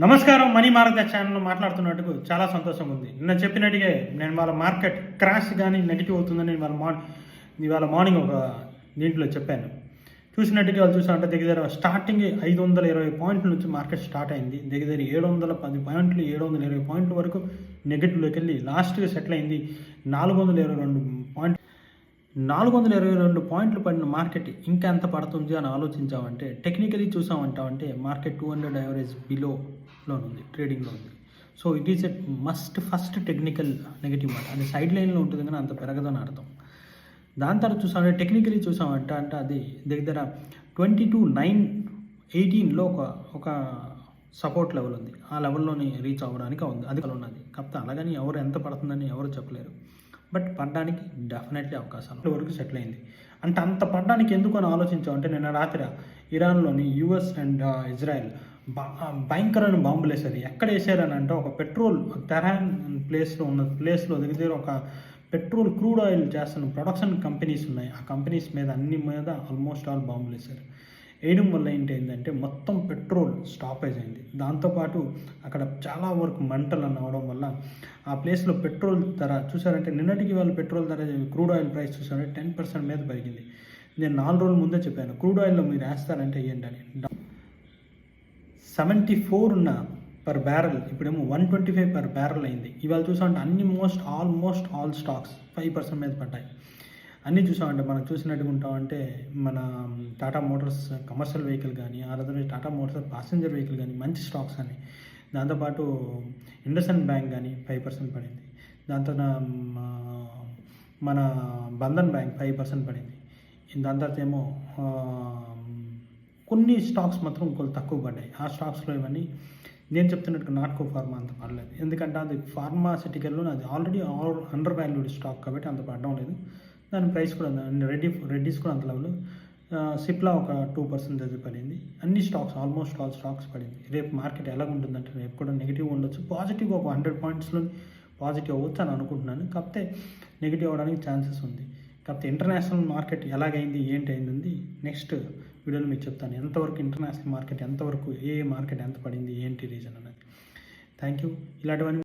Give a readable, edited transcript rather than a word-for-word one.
నమస్కారం. Money market channel మాట్లాడుతున్నట్టుకు చాలా సంతోషంగా ఉంది. నిన్న చెప్పినట్టుగా నేను వాళ్ళ మార్కెట్ క్రాష్ కానీ నెగిటివ్ అవుతుందని ఇవాళ మార్నింగ్ ఒక దీంట్లో చెప్పాను. చూసినట్టుగా వాళ్ళు చూసామంటే దగ్గర స్టార్టింగ్ 520 పాయింట్ల నుంచి మార్కెట్ స్టార్ట్ అయింది. దగ్గర 710 పాయింట్లు 720 పాయింట్ల వరకు నెగిటివ్లోకి వెళ్ళి లాస్ట్గా సెటిల్ అయింది 422 పాయింట్లు. 422 పాయింట్లు పడిన మార్కెట్ ఇంకా ఎంత పడుతుంది అని ఆలోచించామంటే, టెక్నికలీ చూసామంటామంటే మార్కెట్ 200 యావరేజ్ బిలోలో ఉంది, ట్రేడింగ్లో ఉంది. So it is a first technical negative మాట. అది సైడ్ లైన్లో ఉంటుంది కానీ అంత పెరగదని అర్థం. దాని తర్వాత చూసామంటే టెక్నికలీ చూసామంటే అది దగ్గర 22,918లో ఒక సపోర్ట్ లెవెల్ ఉంది. ఆ లెవెల్లోని రీచ్ అవ్వడానికి ఉంది, అది ఉన్నది. కాకపోతే అలాగని ఎవరు ఎంత పడుతుందని ఎవరు చెప్పలేరు. బట్ పడడానికి డెఫినెట్లీ అవకాశాలు వరకు సెటిల్ అయింది. అంటే అంత పడడానికి ఎందుకు అని ఆలోచించామంటే, నిన్న రాత్రి ఇరాన్లోని యుఎస్ అండ్ ఇజ్రాయెల్ భయంకరమైన బాంబులు వేశారు. ఎక్కడ వేసారని అంటే ఒక పెట్రోల్ తెహరాన్ ప్లేస్లో దగ్గర ఒక పెట్రోల్ క్రూడ్ ఆయిల్ చేస్తున్న ప్రొడక్షన్ కంపెనీస్ ఉన్నాయి. ఆ కంపెనీస్ మీద అన్ని మీద ఆల్మోస్ట్ ఆల్ బాంబులు వేశారు. వేయడం వల్ల ఏంటంటే మొత్తం పెట్రోల్ స్టాపేజ్ అయింది. దాంతోపాటు అక్కడ చాలా వరకు మంటలు అవడం వల్ల ఆ ప్లేస్లో పెట్రోల్ ధర చూసారంటే నిన్నటికి వాళ్ళు పెట్రోల్ ధర క్రూడ్ ఆయిల్ ప్రైస్ చూసారంటే 10% మీద పెరిగింది. నేను 4 రోజుల ముందే చెప్పాను, క్రూడ్ ఆయిల్లో మీరు వేస్తారంటే ఏంటని. 74 ఉన్న పర్ బ్యారెల్ ఇప్పుడేమో 125 పర్ బ్యారెల్ అయింది. ఇవాళ చూసామంటే ఆల్మోస్ట్ ఆల్ స్టాక్స్ 5% మీద పడ్డాయి. అన్నీ చూసామంటే మనం చూసినట్టుగా ఉంటామంటే మన టాటా మోటార్స్ కమర్షియల్ వెహికల్ కానీ, అలాగే టాటా మోటార్స్ ప్యాసింజర్ వెహికల్ కానీ మంచి స్టాక్స్ అని. దాంతోపాటు ఇండస్ఇండ్ బ్యాంక్ కానీ 5% పడింది. దాంతో మన బంధన్ బ్యాంక్ 5% పడింది. దాని తర్వాత ఏమో కొన్ని స్టాక్స్ మాత్రం కొంచెం తక్కువ పడ్డాయి. ఆ స్టాక్స్లో ఇవన్నీ నేను చెప్తున్నట్టుగా నాట్కో ఫార్మా అంత పడలేదు. ఎందుకంటే అది ఫార్మాసిటికల్లో అది ఆల్రెడీ అండర్ వాల్యూడ్ స్టాక్ కాబట్టి అంత పడడం లేదు. దాని ప్రైస్ కూడా రెడ్డీస్ కూడా అంత లెవెల్. సిప్లా ఒక 2% పడింది. అన్ని స్టాక్స్ ఆల్మోస్ట్ ఆల్ స్టాక్స్ పడింది. రేపు మార్కెట్ ఎలా ఉంటుందంటే రేపు కూడా నెగిటివ్ ఉండొచ్చు, పాజిటివ్ ఒక 100 పాయింట్స్లో పాజిటివ్ అవ్వచ్చు అని అనుకుంటున్నాను. కాకపోతే నెగిటివ్ అవ్వడానికి ఛాన్సెస్ ఉంది. కాకపోతే ఇంటర్నేషనల్ మార్కెట్ ఎలాగైంది ఏంటైంది నెక్స్ట్ వీడియోలో మీకు చెప్తాను. ఎంతవరకు ఇంటర్నేషనల్ మార్కెట్ ఎంతవరకు ఏ మార్కెట్ ఎంత పడింది ఏంటి రీజన్ అనేది. Thank you. ఇలాంటివన్నీ